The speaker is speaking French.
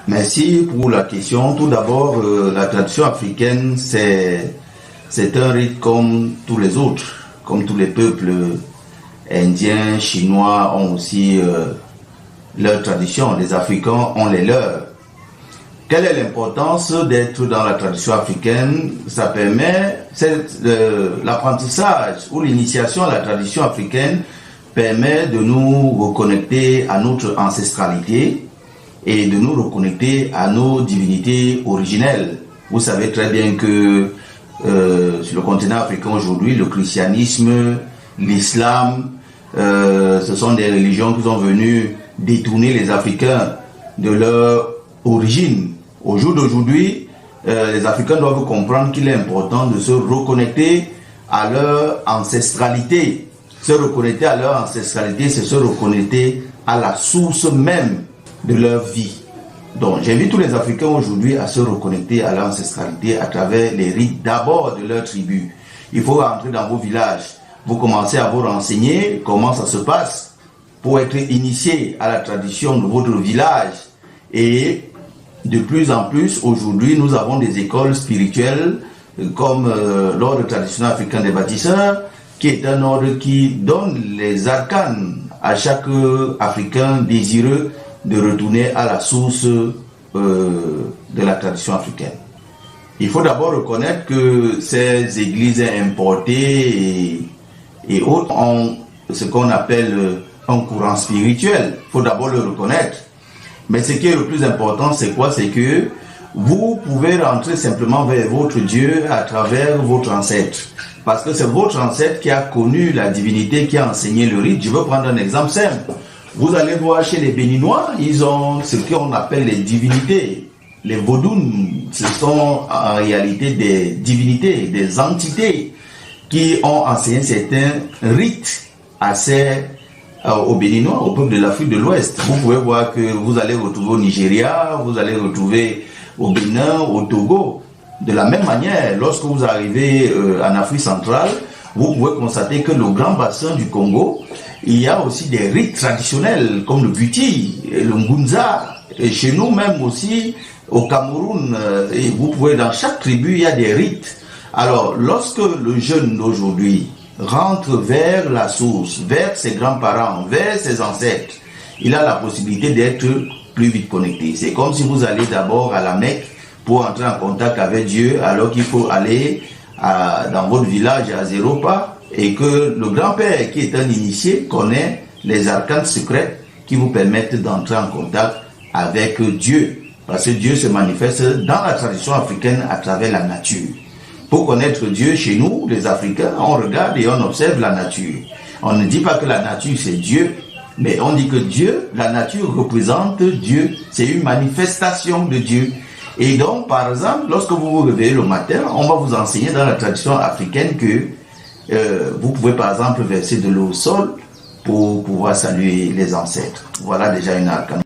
Merci pour la question. Tout d'abord, la tradition africaine, c'est un rite comme tous les autres, comme tous les peuples indiens, chinois ont aussi leur tradition. Les Africains ont les leurs. Quelle est l'importance d'être dans la tradition africaine? Ça permet, l'apprentissage ou l'initiation à la tradition africaine permet de nous reconnecter à notre ancestralité et de nous reconnecter à nos divinités originelles. Vous savez très bien que sur le continent africain aujourd'hui, le christianisme, l'islam, ce sont des religions qui sont venues détourner les Africains de leur origine. Au jour d'aujourd'hui, les Africains doivent comprendre qu'il est important de se reconnecter à leur ancestralité. Se reconnecter à leur ancestralité, c'est se reconnecter à la source même de leur vie. Donc, j'invite tous les Africains aujourd'hui à se reconnecter à leur ancestralité à travers les rites d'abord de leur tribu. Il faut rentrer dans vos villages. Vous commencez à vous renseigner comment ça se passe pour être initié à la tradition de votre village. Et de plus en plus, aujourd'hui, nous avons des écoles spirituelles comme l'ordre traditionnel africain des bâtisseurs, qui est un ordre qui donne les arcanes à chaque Africain désireux de retourner à la source de la tradition africaine. Il faut d'abord reconnaître que ces églises importées et autres ont ce qu'on appelle un courant spirituel. Il faut d'abord le reconnaître. Mais ce qui est le plus important, c'est quoi? C'est que vous pouvez rentrer simplement vers votre Dieu à travers votre ancêtre. Parce que c'est votre ancêtre qui a connu la divinité, qui a enseigné le rite. Je veux prendre un exemple simple. Vous allez voir chez les Béninois, ils ont ce qu'on appelle les divinités. Les Vodounes, ce sont en réalité des divinités, des entités qui ont enseigné certains rites aux Béninois, au peuple de l'Afrique de l'Ouest. Vous pouvez voir que vous allez retrouver au Nigeria, vous allez retrouver au Bénin, au Togo. De la même manière, lorsque vous arrivez en Afrique centrale, vous pouvez constater que le grand bassin du Congo, il y a aussi des rites traditionnels comme le Buti, le Ngunza, et chez nous même aussi au Cameroun, et vous pouvez dans chaque tribu, il y a des rites. Alors, lorsque le jeune d'aujourd'hui rentre vers la source, vers ses grands-parents, vers ses ancêtres, il a la possibilité d'être plus vite connecté. C'est comme si vous allez d'abord à la Mecque pour entrer en contact avec Dieu, alors qu'il faut aller dans votre village à 0 pas, et que le grand-père qui est un initié connaît les arcanes secrets qui vous permettent d'entrer en contact avec Dieu. Parce que Dieu se manifeste dans la tradition africaine à travers la nature. Pour connaître Dieu, chez nous, les Africains, on regarde et on observe la nature. On ne dit pas que la nature c'est Dieu, mais on dit que Dieu, la nature représente Dieu. C'est une manifestation de Dieu. Et donc, par exemple, lorsque vous vous réveillez le matin, on va vous enseigner dans la tradition africaine que vous pouvez par exemple verser de l'eau au sol pour pouvoir saluer les ancêtres. Voilà déjà une arcane.